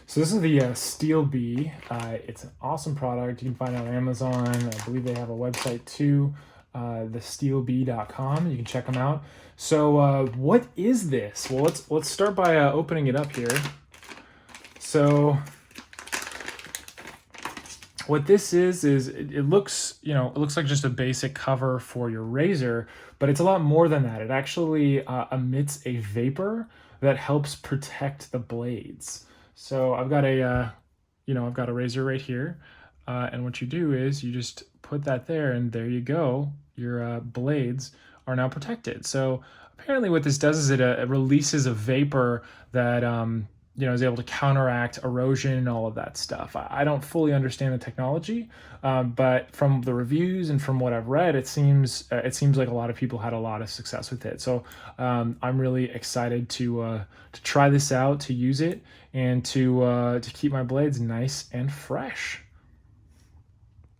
So this is the SteelBee. It's an awesome product. You can find it on Amazon. I believe they have a website too, thesteelbee.com. You can check them out. So what is this? Well, let's start by opening it up here. So what this is it looks, it looks like just a basic cover for your razor, but it's a lot more than that. It actually emits a vapor that helps protect the blades. So I've got I've got a razor right here, and what you do is you just put that there, and there you go. Your blades are now protected. So apparently, what this does is it releases a vapor that is able to counteract erosion and all of that stuff. I don't fully understand the technology, but from the reviews and from what I've read, it seems like a lot of people had a lot of success with it. So I'm really excited to try this out, to use it, and to keep my blades nice and fresh.